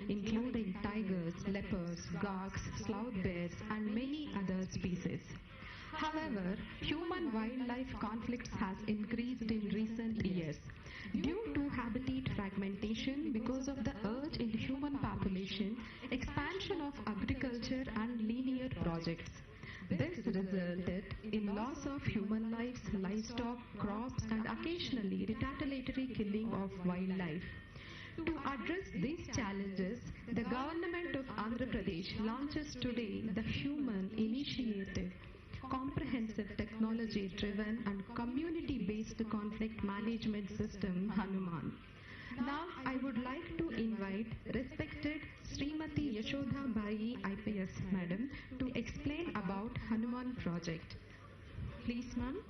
including tigers, leopards, gawks, sloth bears, and many other species. However, human-wildlife conflicts has increased in recent years due to habitat fragmentation because of the urge in human population, expansion of agriculture and linear projects. This resulted in loss of human lives, livestock, crops, and occasionally retaliatory killing of wildlife. To address these challenges, the government of Andhra Pradesh launches today the Human Initiative, comprehensive technology-driven and community-based conflict management system, Hanuman. Now, I would like to invite respected Srimati Yashodha Bai IPS Madam to explain about Hanuman project. Please, ma'am.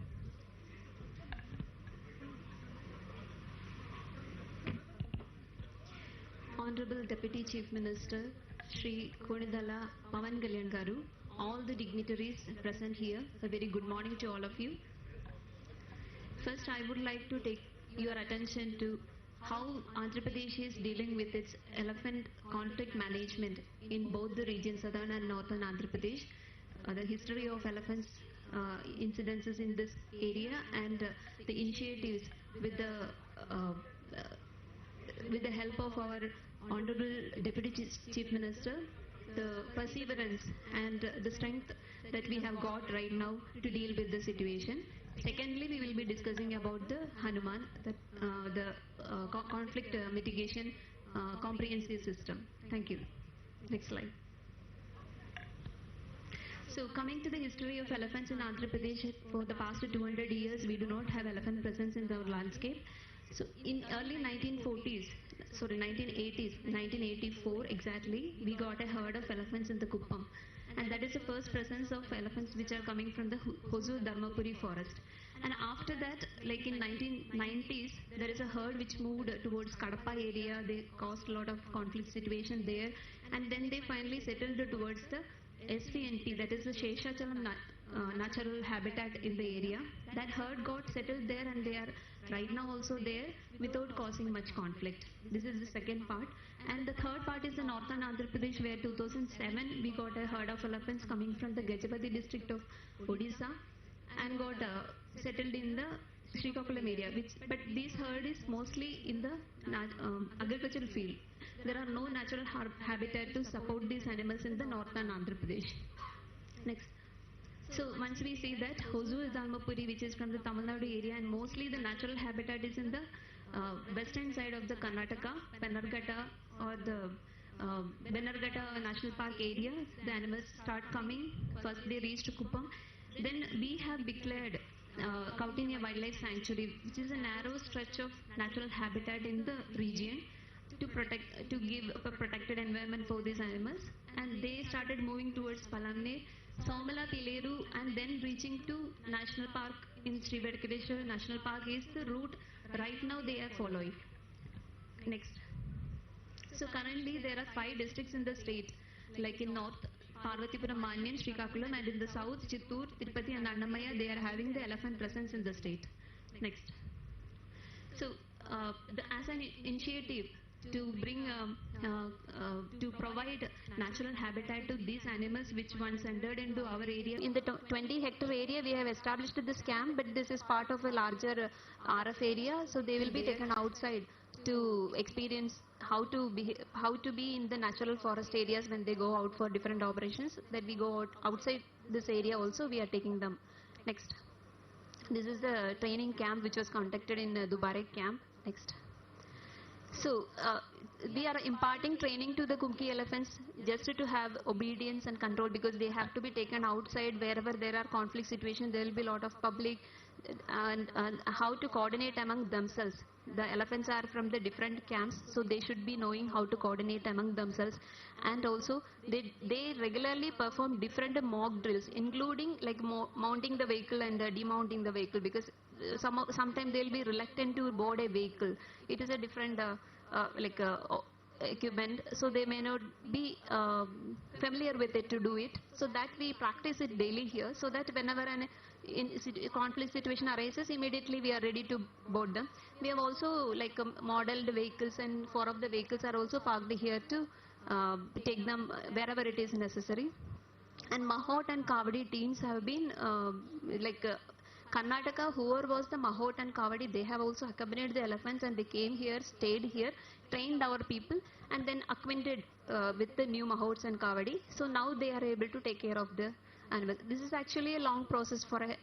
Honorable Deputy Chief Minister, Shri Konidala Pawan Kalyan garu, all the dignitaries present here, a very good morning to all of you. First, I would like to take your attention to how Andhra Pradesh is dealing with its elephant conflict management in both the regions, southern and northern Andhra Pradesh, the history of elephants incidences in this area, and the initiatives with the help of our Honorable Deputy Chief Minister, the perseverance and the strength that we have got right now to deal with the situation. Secondly, we will be discussing about the Hanuman, the conflict mitigation comprehensive system. Thank you. Next slide. So coming to the history of elephants in Andhra Pradesh, for the past 200 years, we do not have elephant presence in our landscape. So in early 1980s, 1984 exactly, we got a herd of elephants in the Kuppam. And that is the first presence of elephants which are coming from the Hosur Dharmapuri forest. And after that, like in 1990s, there is a herd which moved towards Kadapa area. They caused a lot of conflict situation there. And then they finally settled towards the SVNP, that is the Sheshachalam natural habitat in the area. That herd got settled there and they are right now also there without causing much conflict. This is the second part. And the third part is the northern Andhra Pradesh, where 2007 we got a herd of elephants coming from the Gajapati district of Odisha and got settled in the Srikakulam area. But this herd is mostly in the agricultural field. There are no natural habitat to support these animals in the northern Andhra Pradesh. Next. So once we see that Hosur Dharmapuri, which is from the Tamil Nadu area, and mostly the natural habitat is in the western side of the Karnataka, Penarghatta or the Benarghatta National Park area, the animals start coming. First they reached Kuppam. Then we have declared Kautinya Wildlife Sanctuary, which is a narrow stretch of natural habitat in the region to give a protected environment for these animals. And they started moving towards Palamaneru, Somala, Tileru, and then reaching to National Park in Sri Venkateshwara National Park is the route right now they are following. Next. So currently there are 5 districts in the state, like in north, Parvatipuram, Manyan, Srikakulam, and in the south, Chittoor, Tirupati and Annamaya, they are having the elephant presence in the state. Next. So as an initiative to bring, to provide natural habitat to these animals which once entered into our area. In the 20-hectare area, we have established this camp, but this is part of a larger RF area, so they will be taken outside to experience how to be in the natural forest areas when they go out for different operations. That we go outside this area also, we are taking them. Next. This is the training camp which was conducted in Dubai camp. Next. So we are imparting training to the Kumki elephants just to have obedience and control, because they have to be taken outside wherever there are conflict situations. There will be a lot of public, and how to coordinate among themselves. The elephants are from the different camps, so they should be knowing how to coordinate among themselves. And also they regularly perform different mock drills, including like mounting the vehicle and demounting the vehicle, because sometimes they will be reluctant to board a vehicle. It is a different equipment, so they may not be familiar with it to do it. So that we practice it daily here, so that whenever a conflict situation arises, immediately we are ready to board them. We have also like modeled vehicles, and 4 of the vehicles are also parked here to take them wherever it is necessary. And Mahot and Kavadi teams have been Karnataka, whoever was the Mahot and Kavadi, they have also accompanied the elephants, and they came here, stayed here, trained our people, and then acquainted with the new Mahots and Kavadi. So now they are able to take care of the animal. This is actually a long process for an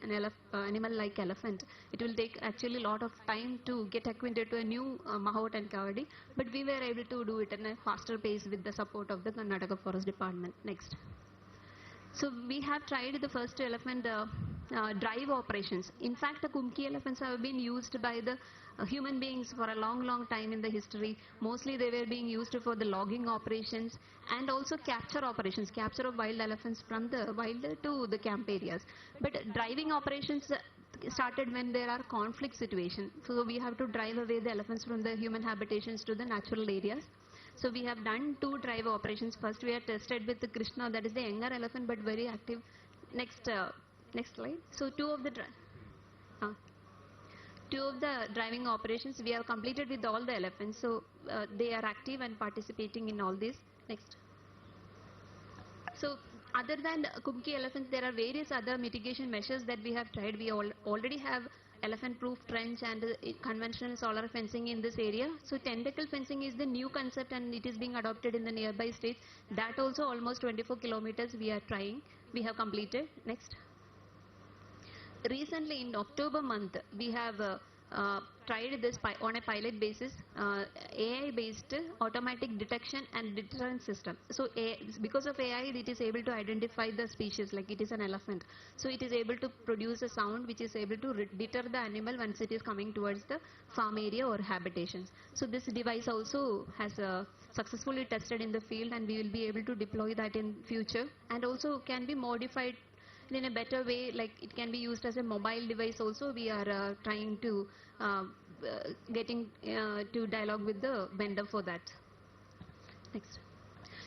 animal like elephant. It will take actually a lot of time to get acquainted to a new Mahot and Kavadi, but we were able to do it in a faster pace with the support of the Karnataka Forest Department. Next. So we have tried the first elephant drive operations. In fact, the Kumki elephants have been used by the human beings for a long time in the history. Mostly they were being used for the logging operations and also capture operations, capture of wild elephants from the wild to the camp areas. But driving operations started when there are conflict situations. So we have to drive away the elephants from the human habitations to the natural areas. So we have done 2 drive operations. First we have tested with the Krishna, that is the younger elephant but very active. Next slide. So 2 of the driving operations we have completed with all the elephants. So they are active and participating in all this. Next. So other than Kumki elephants, there are various other mitigation measures that we have tried. We already have elephant-proof trench and conventional solar fencing in this area. So tentacle fencing is the new concept, and it is being adopted in the nearby states. That also almost 24 kilometers we are trying. We have completed. Next. Recently in October month, we have tried this on a pilot basis, AI-based automatic detection and deterrence system. So because of AI, it is able to identify the species, like it is an elephant. So it is able to produce a sound which is able to deter the animal once it is coming towards the farm area or habitations. So this device also has successfully tested in the field, and we will be able to deploy that in future, and also can be modified in a better way, like it can be used as a mobile device also. We are trying to getting to dialogue with the vendor for that. Next.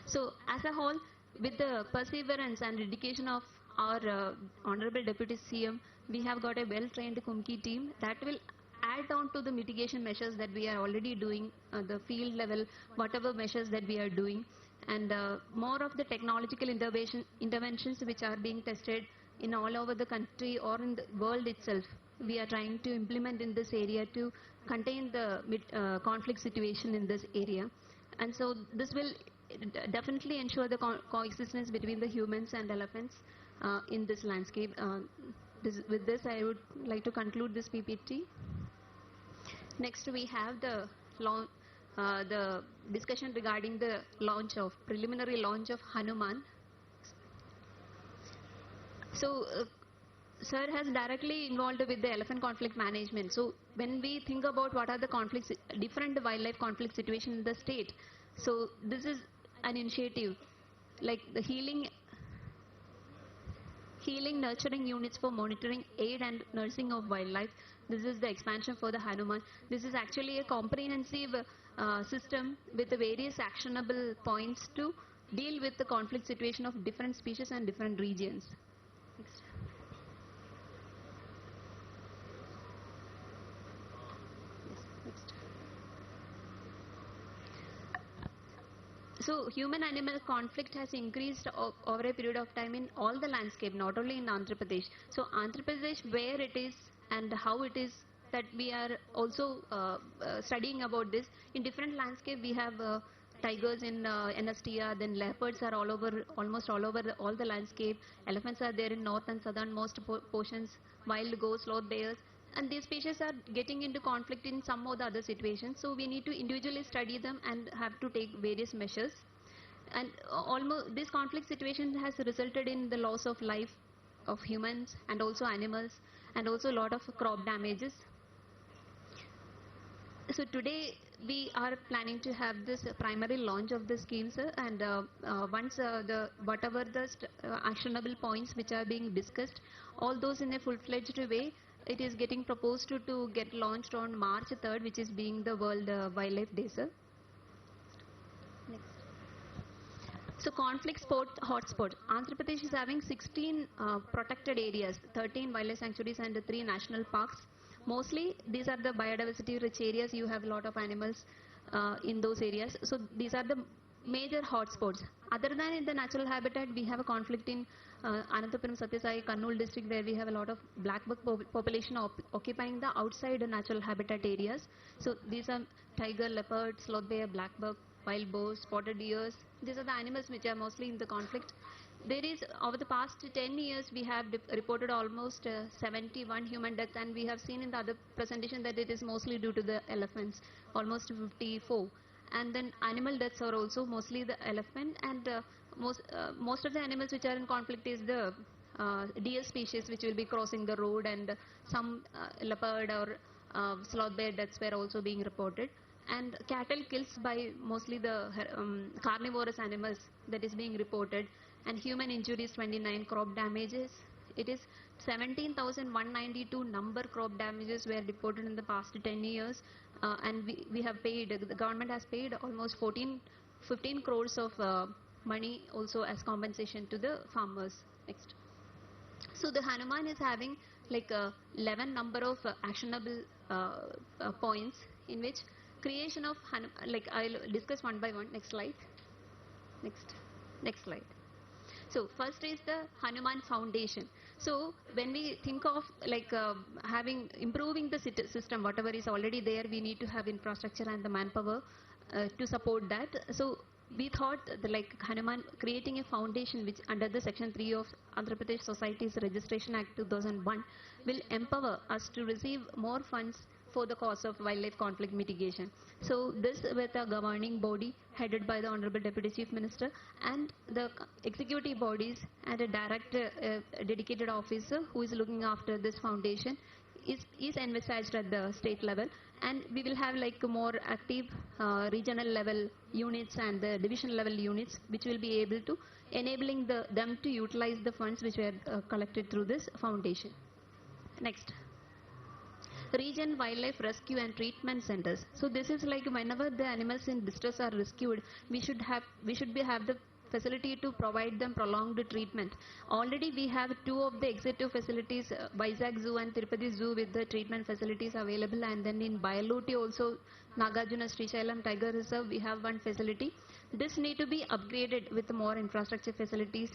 So as a whole, with the perseverance and dedication of our Honorable Deputy CM, we have got a well-trained Kumki team that will add on to the mitigation measures that we are already doing, the field level, whatever measures that we are doing. And more of the technological interventions which are being tested in all over the country or in the world itself, we are trying to implement in this area to contain the conflict situation in this area. And so this will definitely ensure the coexistence between the humans and elephants in this landscape. With this, I would like to conclude this PPT. Next, we have the discussion regarding the preliminary launch of Hanuman. So, Sir has directly involved with the elephant conflict management. So, when we think about what are the conflicts, different wildlife conflict situations in the state, so this is an initiative like the healing nurturing units for monitoring, aid and nursing of wildlife. This is the expansion for the Hanuman. This is actually a comprehensive system with the various actionable points to deal with the conflict situation of different species and different regions. Next. Yes, next. So human-animal conflict has increased over a period of time in all the landscape, not only in Andhra Pradesh. So Andhra Pradesh, where it is and how it is, that we are also studying about this. In different landscape, we have tigers in NSTR, then leopards are all over, almost all over all the landscape. Elephants are there in north and southernmost portions, wild goats, sloth bears. And these species are getting into conflict in some or the other situations. So we need to individually study them and have to take various measures. And almost this conflict situation has resulted in the loss of life of humans and also animals, and also a lot of crop damages. So today we are planning to have this primary launch of the scheme, sir, and once whatever the actionable points which are being discussed, all those in a full-fledged way, it is getting proposed to get launched on March 3rd, which is being the World Wildlife Day, sir. So conflict sport hotspot. Andhra Pradesh is having 16 protected areas, 13 wildlife sanctuaries and 3 national parks. Mostly these are the biodiversity rich areas. You have a lot of animals in those areas. So these are the major hotspots. Other than in the natural habitat, we have a conflict in Anantapuram, Satyasai, Kannur district, where we have a lot of black buck population occupying the outside natural habitat areas. So these are tiger, leopard, sloth bear, black buck, wild boars, spotted deers. These are the animals which are mostly in the conflict. There is, over the past 10 years, we have reported almost 71 human deaths, and we have seen in the other presentation that it is mostly due to the elephants, almost 54. And then animal deaths are also mostly the elephant, and most of the animals which are in conflict is the deer species which will be crossing the road, and some leopard or sloth bear deaths were also being reported. And cattle kills by mostly the carnivorous animals that is being reported, and human injuries 29, crop damages. It is 17,192 number crop damages were reported in the past 10 years, and we have paid, the government has paid almost 15 crores of money also as compensation to the farmers. Next. So the Hanuman is having like 11 number of actionable points, in which creation of like I'll discuss one by one. Next slide. Next slide. So first is the Hanuman Foundation. So when we think of like improving the system, whatever is already there, we need to have infrastructure and the manpower to support that. So we thought like Hanuman creating a foundation which under the section 3 of Andhra Pradesh Societies Registration Act 2001 will empower us to receive more funds for the cause of wildlife conflict mitigation. So this with a governing body headed by the Honorable Deputy Chief Minister, and the executive bodies, and a director, dedicated officer who is looking after this foundation is envisaged at the state level, and we will have like more active regional level units and the division level units which will be able to enabling them to utilize the funds which were collected through this foundation. Next. Region Wildlife Rescue and Treatment Centers. So this is like whenever the animals in distress are rescued, we should have the facility to provide them prolonged treatment. Already we have 2 of the executive facilities, Vizag Zoo and Tirupati Zoo, with the treatment facilities available, and then in Bayaluti also, Nagarjuna Srisailam Tiger Reserve, we have 1 facility. This need to be upgraded with more infrastructure facilities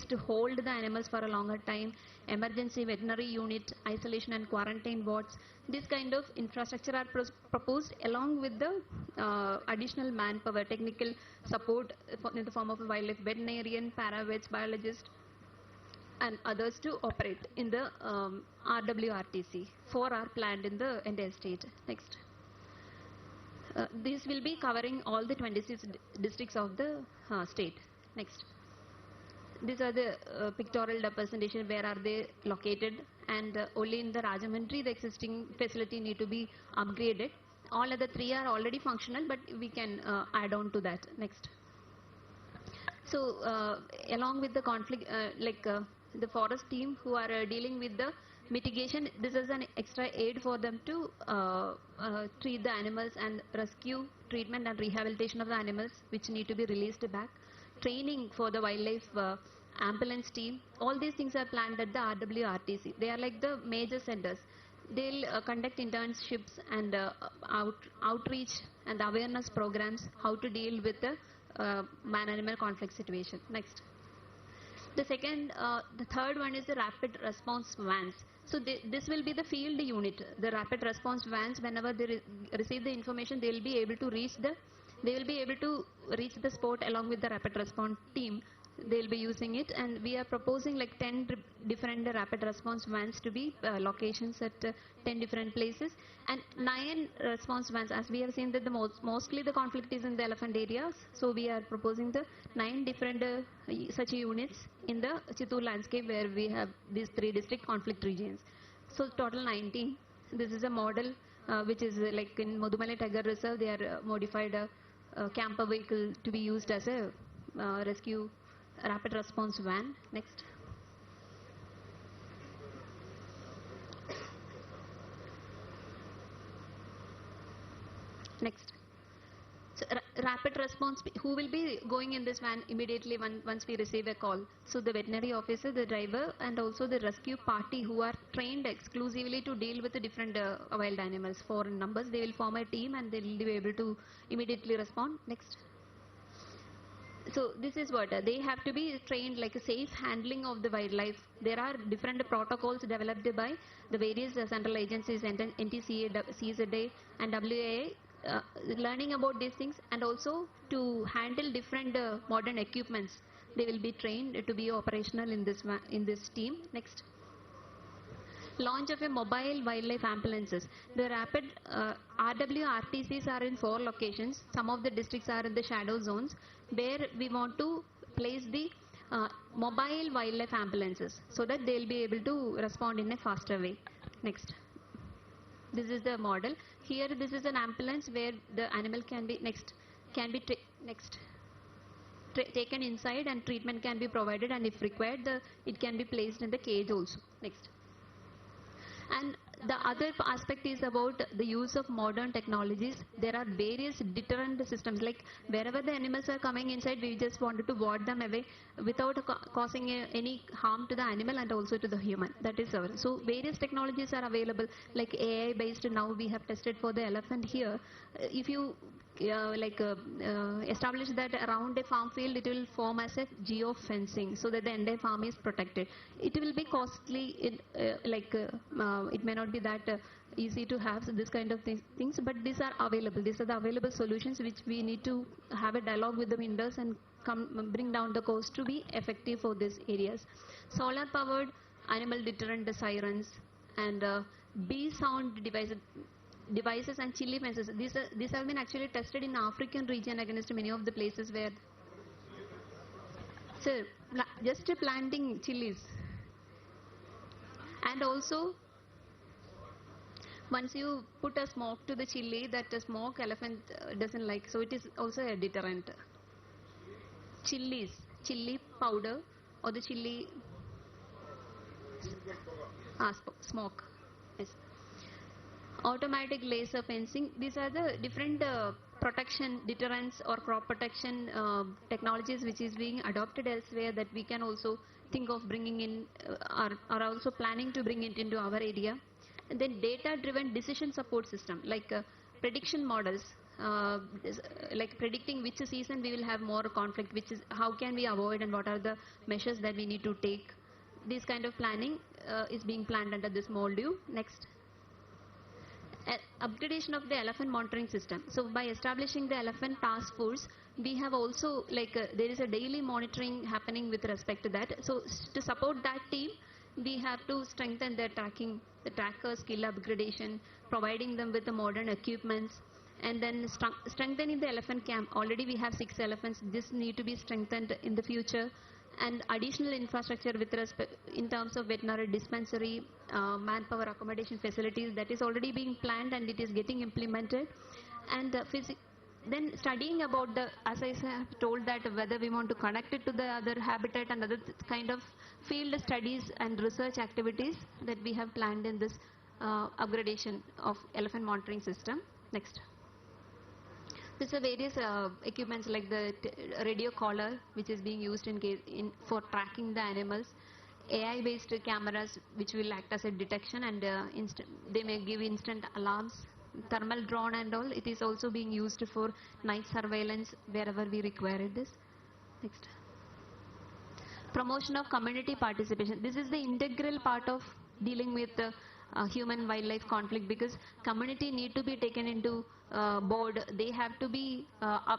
to hold the animals for a longer time, emergency veterinary unit, isolation and quarantine wards. This kind of infrastructure are proposed along with the additional manpower, technical support in the form of a wildlife veterinarian, paravets, biologist, and others to operate in the RWRTC. 4 are planned in the entire state. Next. This will be covering all the 26 districts of the state. Next. These are the pictorial representation, where are they located, and only in the Rajahmundry the existing facility need to be upgraded. All other 3 are already functional, but we can add on to that. Next. So along with the conflict, the forest team who are dealing with the mitigation, this is an extra aid for them to treat the animals and rescue, treatment and rehabilitation of the animals which need to be released back. Training for the wildlife ambulance team. All these things are planned at the RWRTC. They are like the major centers. They'll conduct internships and outreach and awareness programs how to deal with the man-animal conflict situation. Next. The third one is the rapid response vans. So this will be the field unit. The rapid response vans, whenever they receive the information, they will be able to reach the spot along with the rapid response team. They'll be using it, and we are proposing like 10 different rapid response vans to be locations at 10 different places, and 9 response vans, as we have seen that mostly the conflict is in the elephant areas. So we are proposing the 9 different such units in the Chittoor landscape, where we have these 3 district conflict regions. So total 19. This is a model which is like in Mudumalai Tiger Reserve. They are modified a camper vehicle to be used as a rescue rapid response van. Next. Next. So rapid response, who will be going in this van immediately once we receive a call? So the veterinary officer, the driver, and also the rescue party who are trained exclusively to deal with the different wild animals. Four numbers, they will form a team and they will be able to immediately respond. Next. So this is what they have to be trained, like a safe handling of the wildlife. There are different protocols developed by the various central agencies, NTCA, CZA and WAA, learning about these things, and also to handle different modern equipments. They will be trained to be operational in this team. Next. Launch of a mobile wildlife ambulances. The rapid RWRTCs are in 4 locations. Some of the districts are in the shadow zones where we want to place the mobile wildlife ambulances so that they will be able to respond in a faster way. Next. This is the model. Here this is an ambulance where the animal can be taken inside and treatment can be provided, and if required it can be placed in the cage also. Next. And the other aspect is about the use of modern technologies. There are various deterrent systems, like wherever the animals are coming inside, we just wanted to ward them away without causing any harm to the animal and also to the human. That is our. So various technologies are available, like AI based. Now we have tested for the elephant here. If you establish that around a farm field, it will form as a geo-fencing so that the entire farm is protected. It will be costly, it may not be that easy to have this kind of things, but these are available. These are the available solutions which we need to have a dialogue with the vendors and bring down the cost to be effective for these areas. Solar powered animal deterrent sirens and bee sound devices and chili fences. These have been actually tested in African region against many of the places where just planting chilies. And also once you put a smoke to the chili, that smoke elephant doesn't like, so it is also a deterrent. Chili powder or the chili smoke. Yes. Automatic laser fencing. These are the different protection, deterrence or crop protection technologies which is being adopted elsewhere that we can also think of bringing in are also planning to bring it into our area. And then data driven decision support system, like prediction models, like predicting which season we will have more conflict, which is how can we avoid and what are the measures that we need to take. This kind of planning is being planned under this MOLDU. Next. Upgradation of the elephant monitoring system. So by establishing the elephant task force, we have also there is a daily monitoring happening with respect to that. So to support that team, we have to strengthen their tracking, the tracker skill upgradation, providing them with the modern equipments, and then strengthening the elephant camp. Already we have 6 elephants. This need to be strengthened in the future. And additional infrastructure with respect in terms of veterinary dispensary, manpower accommodation facilities, that is already being planned and it is getting implemented. And then studying about as I have told, that whether we want to connect it to the other habitat and other kind of field studies and research activities that we have planned in this upgradation of elephant monitoring system. Next. These are various equipments like the radio collar, which is being used for tracking the animals, AI-based cameras which will act as a detection and they may give instant alarms, thermal drone and all. It is also being used for night surveillance wherever we require this. Next. Promotion of community participation. This is the integral part of dealing with human-wildlife conflict, because community need to be taken into board. They have to be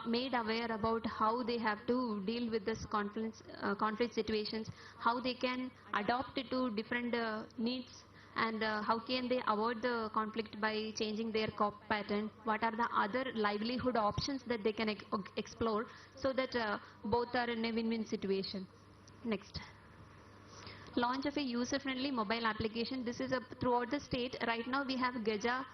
made aware about how they have to deal with this conflict situations, how they can adapt it to different needs, and how can they avoid the conflict by changing their crop pattern, what are the other livelihood options that they can explore, so that both are in a win-win situation. Next. Launch of a user-friendly mobile application. This is throughout the state. Right now we have Gaja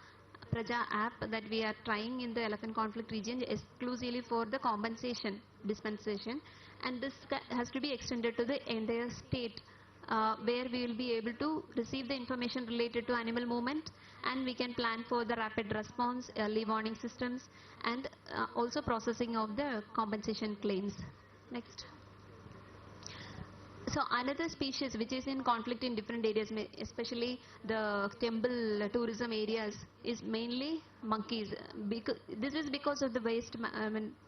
Praja app that we are trying in the elephant conflict region exclusively for the compensation dispensation, and this has to be extended to the entire state where we will be able to receive the information related to animal movement, and we can plan for the rapid response, early warning systems, and also processing of the compensation claims. Next. So another species which is in conflict in different areas, especially the temple tourism areas, is mainly monkeys. This is because of the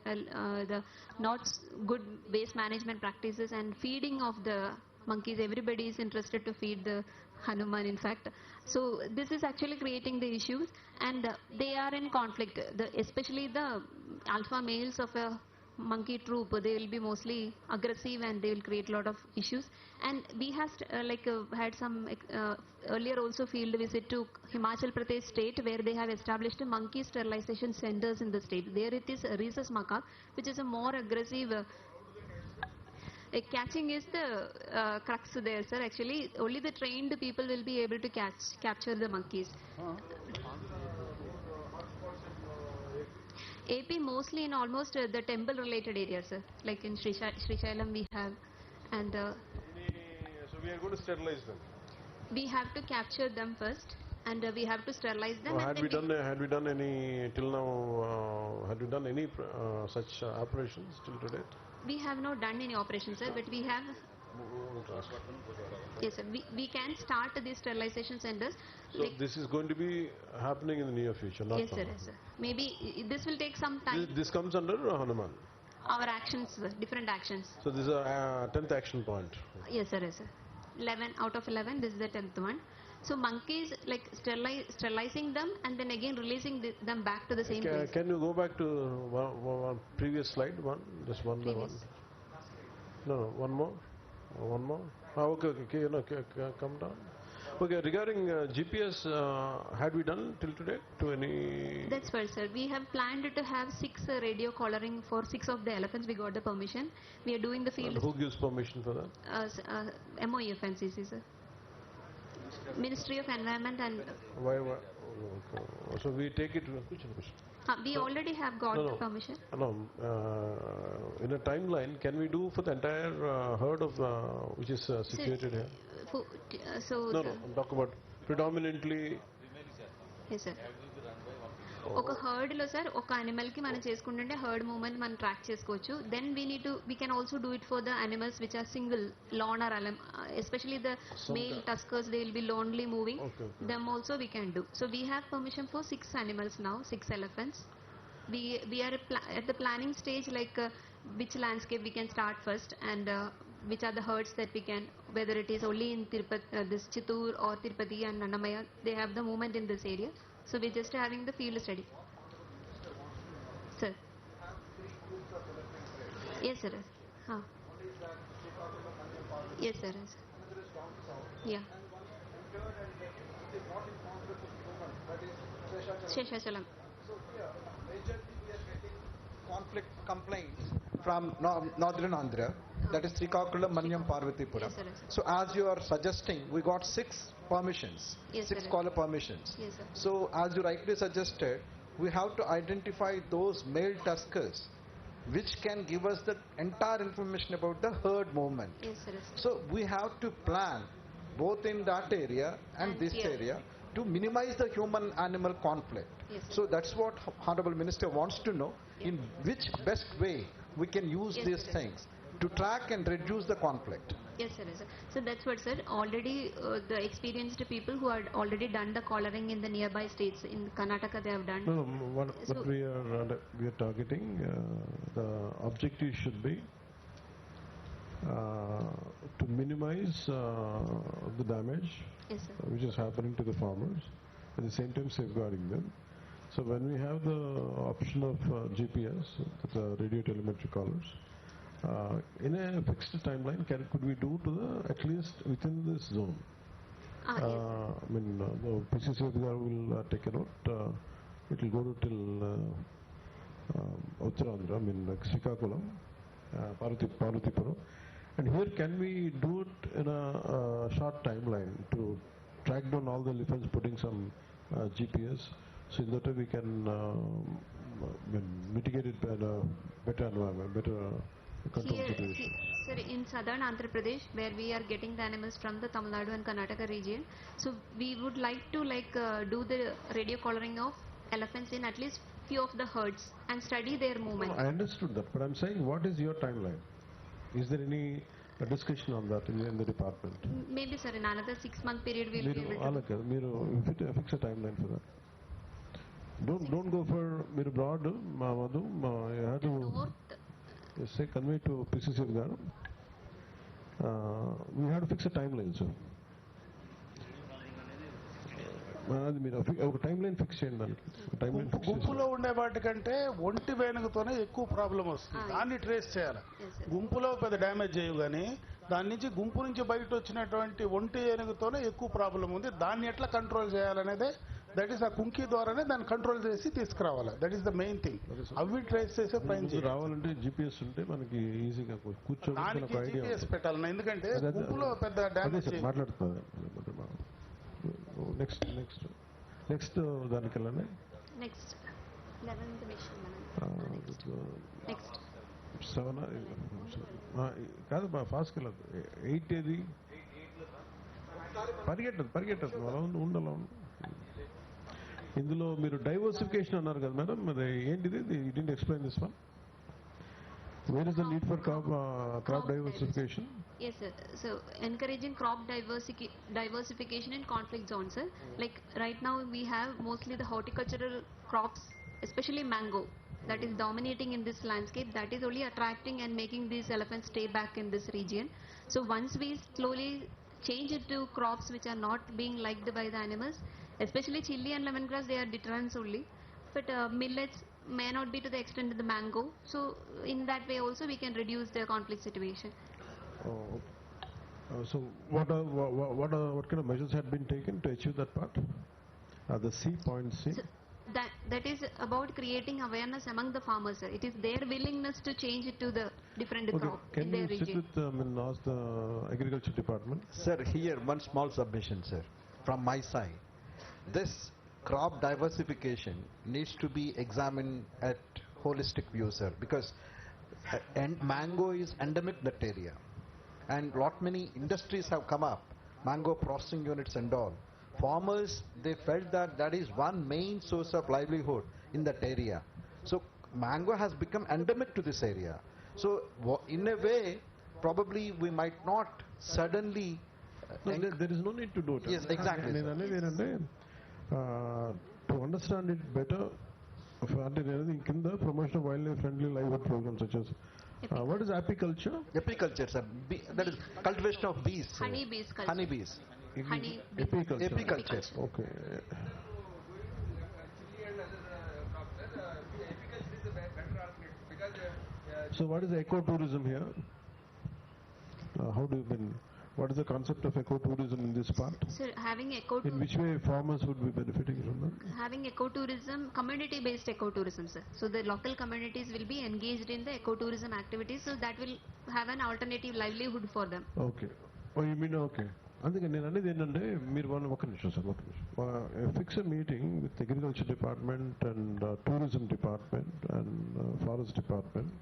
the not good waste management practices and feeding of the monkeys. Everybody is interested to feed the Hanuman, in fact. So this is actually creating the issues, and they are in conflict. Especially the alpha males of a monkey troop, they will be mostly aggressive and they will create a lot of issues. And we have had some earlier also field visit to Himachal Pradesh state, where they have established monkey sterilization centers in the state. There it is rhesus macaque, which is a more aggressive. Catching is the crux there, sir. Actually, only the trained people will be able to capture the monkeys. AP mostly in almost the temple related areas, sir. Like in Srisailam we have, and so we are going to sterilize them. We have to capture them first, and we have to sterilize them. Had we done any till now? Had we done any such operations till today? We have not done any operations, sir, but we have. Yes, sir. We can start these sterilization centers. So this is going to be happening in the near future, not yes, sir, yes, sir. Maybe this will take some time. This comes under Hanuman. Our actions, sir, different actions. So this is a 10th action point. Yes, sir, yes, sir. 11 out of 11. This is the 10th one. So monkeys, like sterilizing them and then again releasing them back to the same place. Can you go back to one previous slide? Just one by one. No, one more. One more. Okay, come down. Okay, regarding GPS, had we done till today to any? That's right, sir. We have planned to have 6 radio collaring for 6 of the elephants. We got the permission. We are doing the field. And who gives permission for that? MOEF and CC, sir. Ministry of Environment and. Why? So we take it. We already have got the permission. No, in a timeline, can we do for the entire herd of which is situated here? No, talk about predominantly. Yes, sir. ఒక herd లో sir ఒక animal కి మనం చేసుకుంటుంటే herd movement మనం track చేసుకోవచ్చు. Then we can also do it for the animals which are single loner, especially the male tuskers, they will be lonely moving. Them also we can do. So we have permission for 6 animals now, 6 elephants. We are at the planning stage, like which landscape we can start first, and which are the herds that we can, whether it is only in this Chittoor or Tirupati and Annamaya, they have the movement in this area. So we're just having the field study. Sir. Yes, sir. Yes, sir. Yeah. Sheshachalam. Conflict complaints from northern Andhra, that is Srikakulam, Manyam, Parvatipura. Yes, sir. So as you are suggesting, we got 6 permissions, yes, 6 sir. collar permissions. Yes, sir. So as you rightly suggested, we have to identify those male tuskers which can give us the entire information about the herd movement. Yes, sir. So we have to plan both in that area and this here. area to minimize the human-animal conflict. Yes, sir. So that's what Honorable Minister wants to know, in which best way we can use Yes, these sir. things to track and reduce the conflict. Yes, sir. So that's what, sir. Already the experienced people who had already done the collaring in the nearby states, in Karnataka they have done. No, what we are targeting, the objective should be to minimize the damage, yes, sir. which is happening to the farmers, at the same time safeguarding them. So when we have the option of GPS, the radio telemetry collars, in a fixed timeline, could we do to the at least within this zone? Yes. I mean, the PCC will take a note. It will go to till Uttarandhra, I mean, like Srikakulam, Parvatipura. And here, can we do it in a short timeline to track down all the elephants, putting some GPS, so in that way we can mitigate it better environment, better control Here, situation? sir, in southern Andhra Pradesh, where we are getting the animals from the Tamil Nadu and Karnataka region, so we would like to do the radio collaring of elephants in at least few of the herds and study their No, movement. I understood that, but I'm saying, what is your timeline? Is there any discussion on that in the department? Maybe, sir, in another 6-month period we'll be మీరు able to. అలాగే మీరు fix a timeline for that. Don't go for మీరు broad మా వద్దు మా you have to North, say convey to PCC గారు. We have to fix a timeline, sir. అది మీరు ఒక టైం లైన్ ఫిక్స్ చేయండి దానికి. టైం లైన్ ఫిక్స్ గుంపులో ఉండే వాటికంటే ఒంటి వేణుగుతోనే ఎక్కువ ప్రాబ్లం వస్తుంది. దాన్ని ట్రేస్ చేయాలి. yes, sir. గుంపులో పెద్ద డ్యామేజ్ చేయవు కానీ దాని నుంచి గుంపు నుంచి బయట వచ్చినటువంటి ఒంటి ఏనుగుతోనే ఎక్కువ ప్రాబ్లం ఉంది. దాన్ని ఎట్లా కంట్రోల్ చేయాలనేదే దట్ ఈస్ ఆ కుంకి ద్వారానే దాన్ని కంట్రోల్ చేసి తీసుకురావాలి. That is the main thing. అవి ట్రేస్ చేసే ప్రయత్నం చేయాలి. రావాలంటే జీపీఎస్ ఉంటే మనకి ఈజీగా కూర్చోవడానికి దానికి ఒక ఐడియా GPS పెట్టాలన్న, ఎందుకంటే గుంపులో పెద్ద అదే డ్యామేజ్ సార్ మాట్లాడుతున్నారు. నెక్స్ట్ దానికి వెళ్ళండి. Next, 11th mission, next. 7 కాదు ఫాస్ట్కి వెళ్ళదు. 8 ఏది పరిగెట్టదు అలా ఉండాలి. ఇందులో మీరు డైవర్సిఫికేషన్ అన్నారు కదా మేడం, మరి ఏంటిది? You didn't explain this one. Where is the need for crop diversification? Yes, sir. So encouraging crop diversification in conflict zones, sir. Like right now we have mostly the horticultural crops, especially mango, that is dominating in this landscape. That is only attracting and making these elephants stay back in this region. So once we slowly change it to crops which are not being liked by the animals, especially chili and lemongrass, they are deterrents only. But millets may not be to the extent of the mango. So in that way also we can reduce the conflict situation. So what kind of measures had been taken to achieve that part? The C, point C. So that is about creating awareness among the farmers, sir. It is their willingness to change it to the different crop in Can their you sit region. with ask the agriculture department? Sir, here one small submission, sir, from my side. This crop diversification needs to be examined at holistic view, sir, because mango is endemic that area, and lot many industries have come up, mango processing units and all. Farmers, they felt that that is one main source of livelihood in that area. So mango has become endemic to this area. So in a way, probably we might not suddenly No, there is no need to do it. Yes, exactly, sir. నేను అనేది ఏంటంటే to understand it better అంటే నేను కింద promotion of wildlife friendly livelihood programs వచ్చేసి what is apiculture? Apiculture, sir. That is cultivation of bees, sir. Honey bees culture. Honey bees. Honey Apiculture. Apiculture. Okay. So what is ecotourism here? How do you mean? What is the concept of ecotourism in this part? So having In which way farmers would be benefiting from that? having ecotourism, community-based ecotourism, sir. So the local communities will be engaged in the ecotourism activities, so that will have an alternative livelihood for them. Okay. Oh, you mean okay. అందుకని నేను అనేది ఏంటంటే మీరు ఒక నిమిషం sir, ఒక నిమిషం. Fix meeting with agriculture department and tourism department and forest department,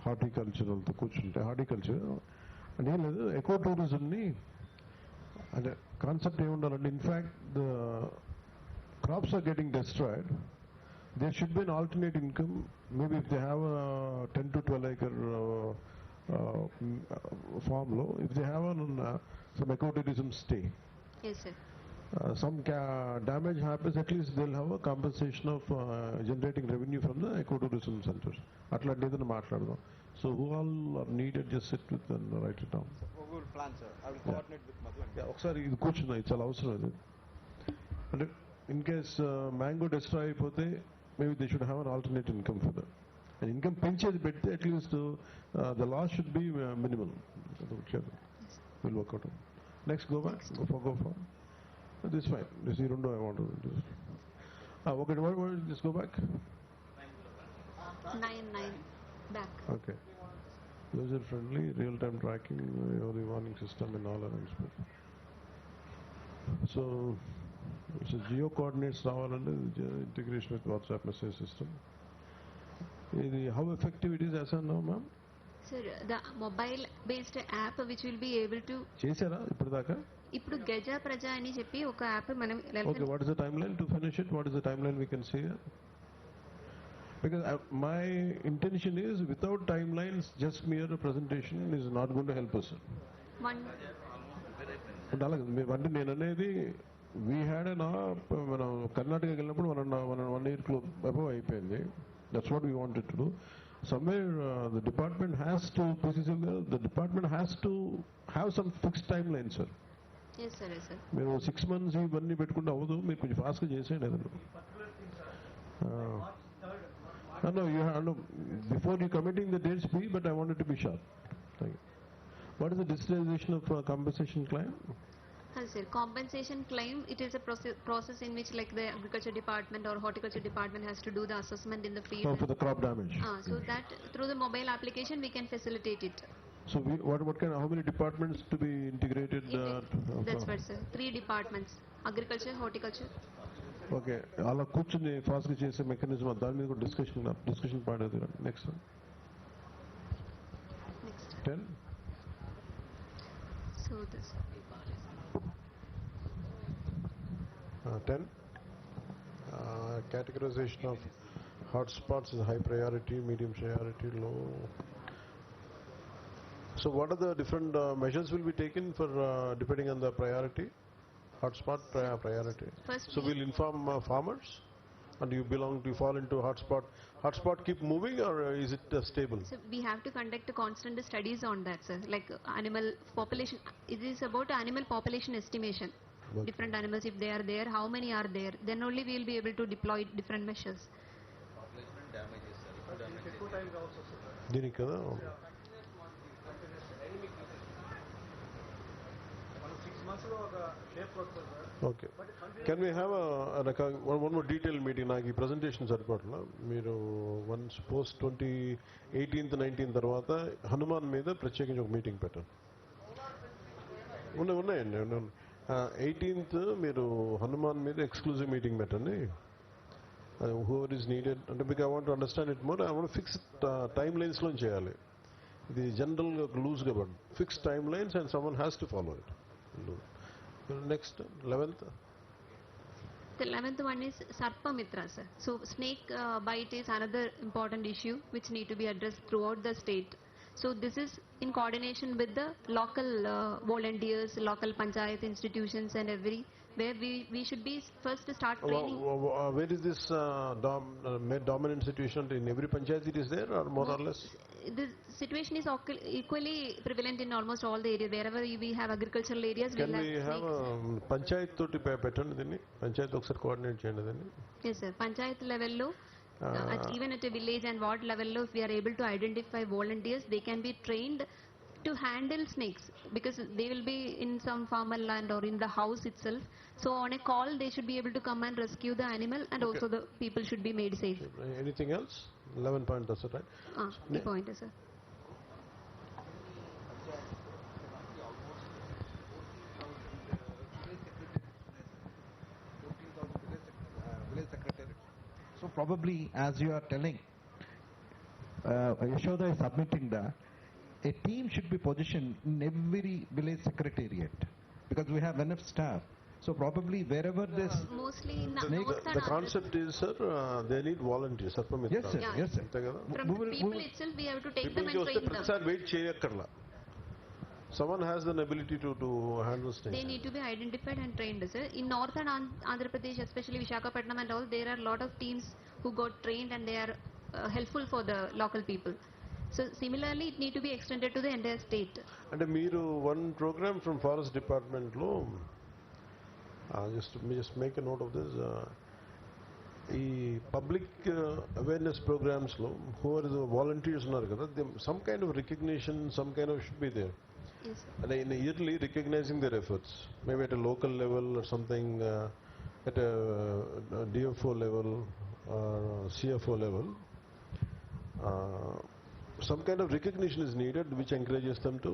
హార్టికల్చరల్తో కూర్చుంటే హార్టికల్చర్ అంటే ఏం లేదు, ఎకో టూరిజంని అంటే కాన్సెప్ట్ ఏముండాలంటే in fact the crops are getting destroyed, there should be an alternate income. Maybe if they have a 10 to 12 acre farm low, if they have some ecotourism stay, Yes, sir. some damage happens, at least they'll have a compensation of generating revenue from the ecotourism centers. అట్లాంటి ఏదైనా మాట్లాడదాం. So who all are needed, just sit with and write it down. We will plan, sir. I will coordinate with Madhu. ఒకసారి ఇది కూర్చుందా, ఇది చాలా అవసరం ఇది. అంటే ఇన్ కేస్ మ్యాంగో డిస్ట్రాయ్ అయిపోతే maybe they should have an alternate income for that. And income పెంచేది పెడితే at least the loss should be minimal. We'll work out. Next, go back. Go for. This is fine. This you don't know I want to do. Okay, just go back. 9 back. Okay. User friendly, real time tracking, early warning system and all arrangements. So geo coordinates రావాలంటే integration with WhatsApp message system. How effective it is as of now, ma'am? Sir, the mobile based app which will be able to చేశారా ఇప్పటిదాకా? ఇప్పుడు గజ ప్రజ అని చెప్పి ఒక app మనం Okay, what is the timeline to finish it? What is the timeline we can see here? Because my intention is, without timelines, just mere presentation is not going to help us. one అలాగే అంటే నేను అనేది we had మనం కర్ణాటకకి వెళ్ళినప్పుడు 1 year above అయిపోయింది. That's what we wanted to do. Somewhere the department has to, the department has to have some fixed timeline, sir. yes sir yes sir మీరు 6 months ఇవన్నీ పెట్టుకుంటే అవ్వదు. మీరు కొంచెం ఫాస్ట్గా చేసేయండి ఏదన్నా. No, you have, no, before you committing the dates be, but I wanted to be sharp. Thank you. What is the digitalization of compensation claim? sir, compensation claim, it is a process in which like the agriculture department or horticulture department has to do the assessment in the field. For the crop damage. So that through the mobile application we can facilitate it. So what kind, how many departments to be integrated? That's right, sir. 3 departments: agriculture, horticulture. Okay, అలా కూర్చుని ఫాస్ట్గా చేసే mechanism దాని మీద కూడా discussion point అది. Next 10. So this 10. Categorization of hotspots is high priority, medium priority, low. So what are the different measures will be taken for depending on the priority? Hotspot priority. First So we'll inform farmers, and you fall into hotspot. Hotspot keep moving, or is it stable? So we have to conduct constant studies on that, sir. Like animal population, it is about animal population estimation. Okay. Different animals, if they are there, how many are there? Then only we will be able to deploy different measures. దీనికి కదా. Okay. Can we have one more detailed meeting? నాకు ఈ presentation సరిపోట్లా. మీరు once post 18th 19th తర్వాత హనుమాన్ మీద ప్రత్యేకించి ఒక meeting పెట్టండి. ఉన్నాయండి. 18th మీరు హనుమాన్ మీద ఎక్స్క్లూజివ్ మీటింగ్ పెట్టండి. హూవర్ ఈజ్ నీడెడ్ అంటే because I want to understand it more. I want fix time లైన్స్లో చేయాలి. ఇది జనరల్గా లూజ్గా పడు. Fix timelines and someone has to follow it. Next, 11th. The 11th one is Sarpamitra, sir. So snake bite is another important issue which need to be addressed throughout the state. So this is in coordination with the local volunteers, local panchayat institutions and where we should be first to start training. Where is this dominant situation? In every panchayat it is there, or more or less? The situation is equally prevalent in almost all the areas. Wherever we have agricultural areas, Can we have panchayat toti pettanడి దీన్ని? పంచాయత్ ఒకసారి coordinate చేయండి దీన్ని. Yes sir, panchayat level lo even at a village and ward level lo, if we are able to identify volunteers, they can be trained to handle snakes because they will be in some farmer land or in the house itself. So on a call they should be able to come and rescue the animal, and also the people should be made safe. Anything else? 11 point, that's it, right? The point is, sir. So probably, as you are telling, Yashoda is submitting that a team should be positioned in every village secretariat because we have enough staff. So probably wherever this Mostly in the concept is, sir, they need volunteers. Sarpamitra. Yes sir, Yeah. yes sir. From the people itself we have to take them and train them. Sir, wait చేయక్కర్లా. Someone has an ability to handle snakes. They need to be identified and trained, sir. In northern Andhra Pradesh, especially Visakhapatnam and all, there are a lot of teams who got trained and they are helpful for the local people. So similarly, it need to be extended to the entire state. And మీరు one program from forest department లో just make a note of this. ఈ public awareness programmes లో who are the volunteers ఉన్నారు కదా, some kind of recognition, some kind of should be there. Yes. And in yearly recognizing their efforts, maybe at a local level or something, at a DFO level or CFO level, some kind of recognition is needed which encourages them to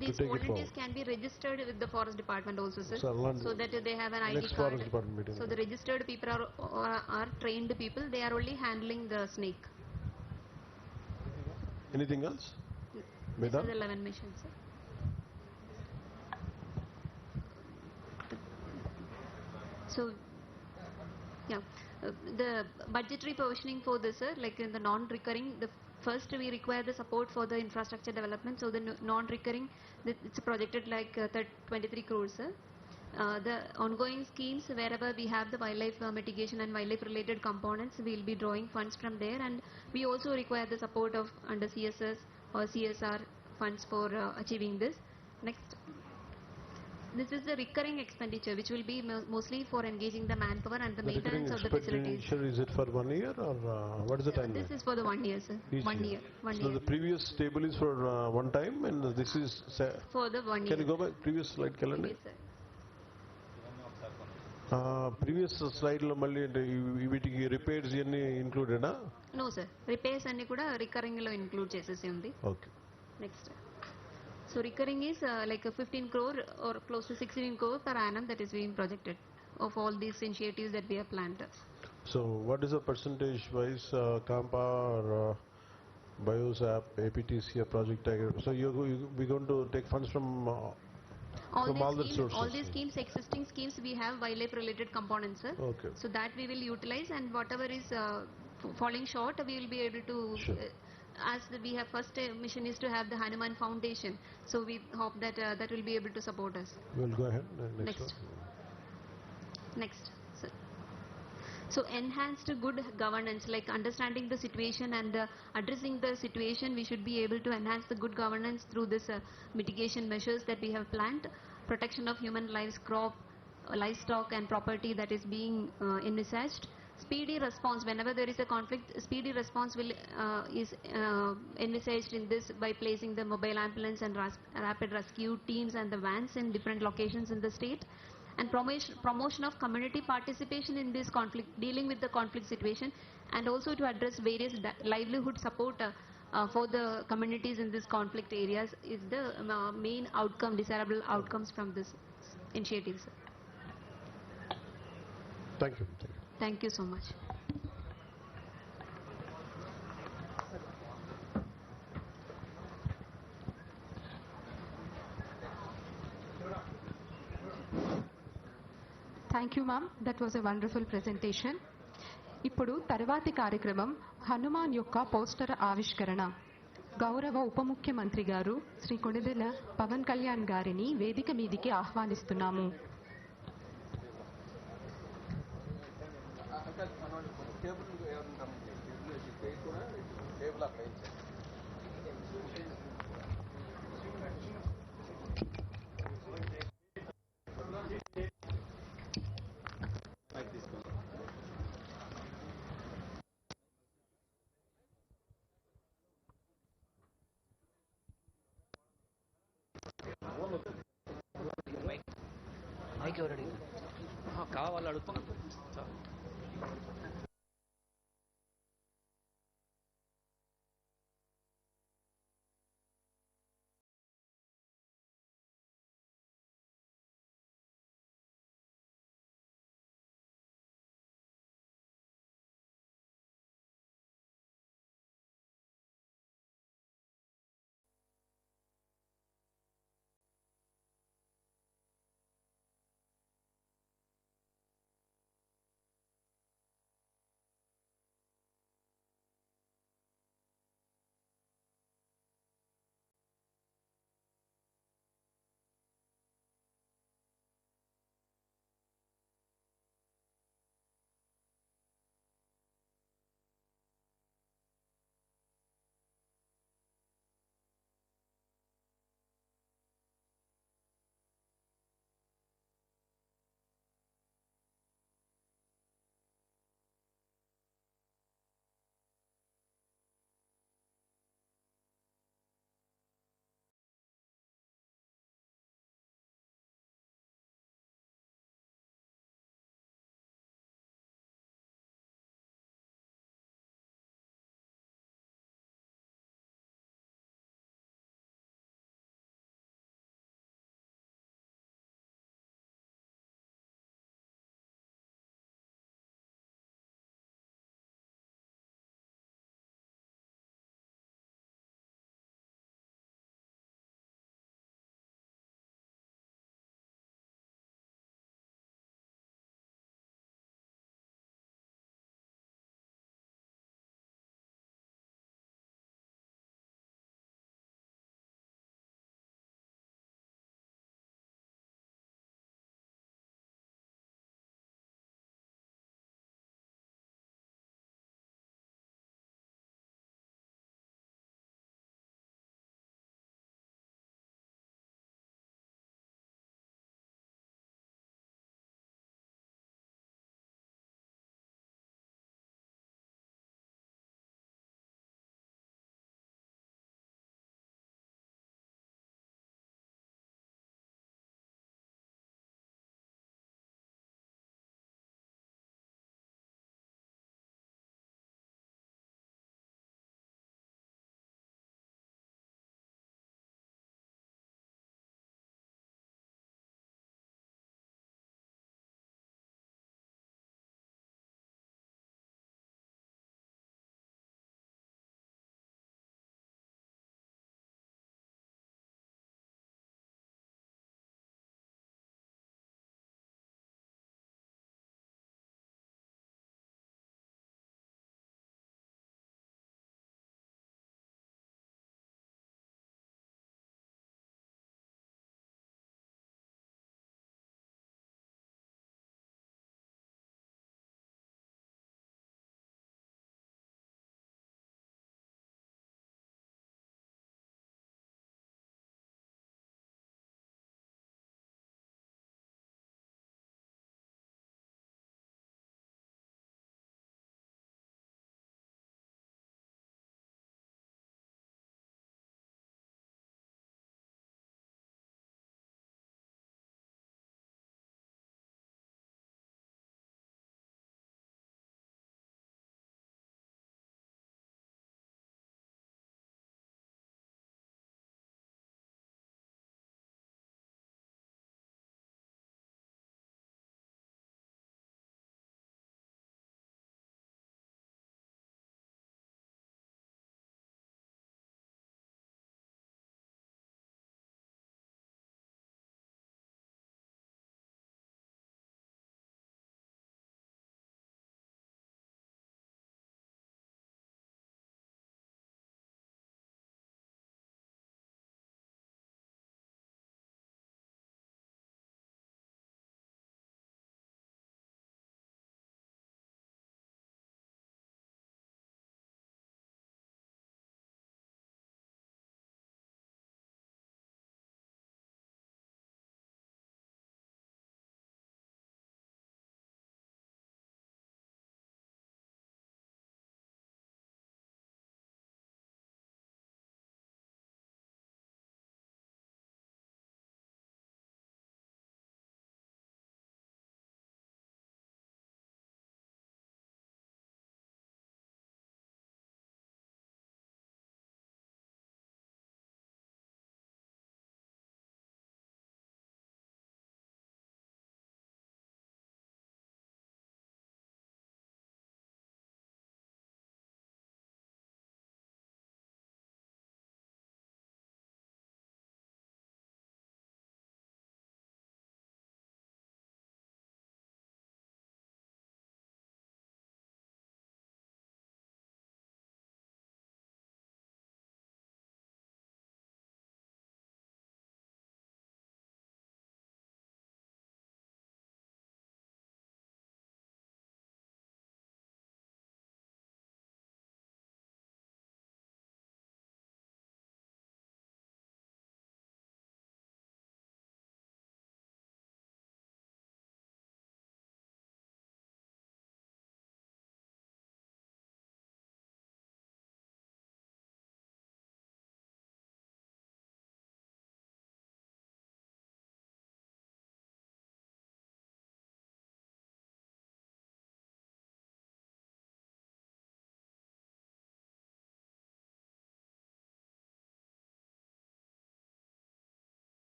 These take it volunteers forward. can be registered with the forest department also, sir. So So that they have an ID next card. forest department meeting. So the registered people are trained people. They are only handling the snake. Anything else? This Medha? is 11 missions, sir. So, yeah, the budgetary provisioning for this, sir, like in the non-recurring, the first we require the support for the infrastructure development. So the non-recurring, it's projected like 23 crores, sir. The ongoing schemes, wherever we have the wildlife mitigation and wildlife related components, we will be drawing funds from there, and we also require the support of under CSS or CSR funds for achieving this. Next. This is the recurring expenditure, which will be mostly for engaging the manpower and the maintenance of the facilities. Expenditure, is it for 1 year or what is the timeline? This is for the 1 year, sir. Each 1 year. year. 1 So year. the previous table is for one time, and this is For the 1 year. Can you go back previous slide calendar? Yes, sir. Previous slide lo malli వీటికి repairs ఇవన్నీ included ఆ? No, sir. Repairs అన్ని కూడా recurring లో include చేసేసి ఉంది. Okay. Next. So recurring is like a 15 crore or close to 16 crore per annum that is being projected of all these initiatives that we have planned. So what is the percentage wise CAMPA or BIOSAP, APTC project? So we're going to take funds from all the sources. All these schemes, existing schemes, we have wildlife related components, sir. Okay. So that we will utilize, and whatever is falling short, we will be able to. Sure. As we have first mission is to have the Hanuman Foundation, so we hope that that will be able to support us. We'll go ahead. Next. Next. Next. Sir. So enhanced good governance, like understanding the situation and addressing the situation, we should be able to enhance the good governance through this mitigation measures that we have planned, protection of human lives, crop, livestock and property that is being envisaged. Speedy response, whenever there is a conflict, speedy response will is envisaged in this by placing the mobile ambulance and rapid rescue teams and the vans in different locations in the state. And promotion of community participation in this conflict, dealing with the conflict situation, and also to address various livelihood support for the communities in this conflict areas is the main outcome, desirable outcomes from this initiatives. Thank you. Thank you so much. Thank you, ma'am. That was a wonderful presentation. ఇప్పుడు తర్వాతి కార్యక్రమం హనుమాన్ యొక్క poster ఆవిష్కరణ. గౌరవ ఉప ముఖ్యమంత్రి గారు శ్రీ కొణిదెల పవన్ కళ్యాణ్ గారిని వేదిక మీదికి ఆహ్వానిస్తున్నాము. మైక్ ఎవరు అడిగారు? కావాలి అడుగుతున్నాను.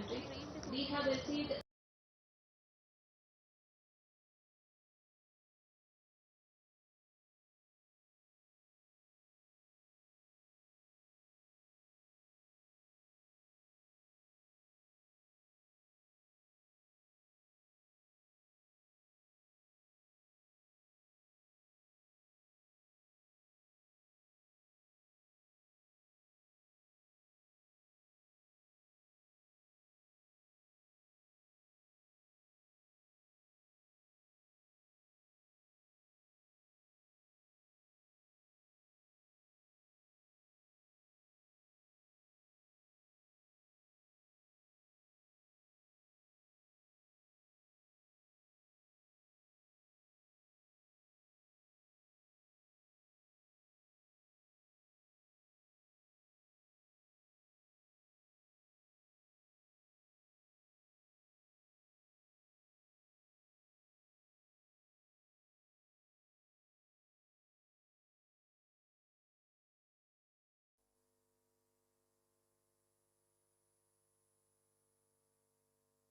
countries, we have received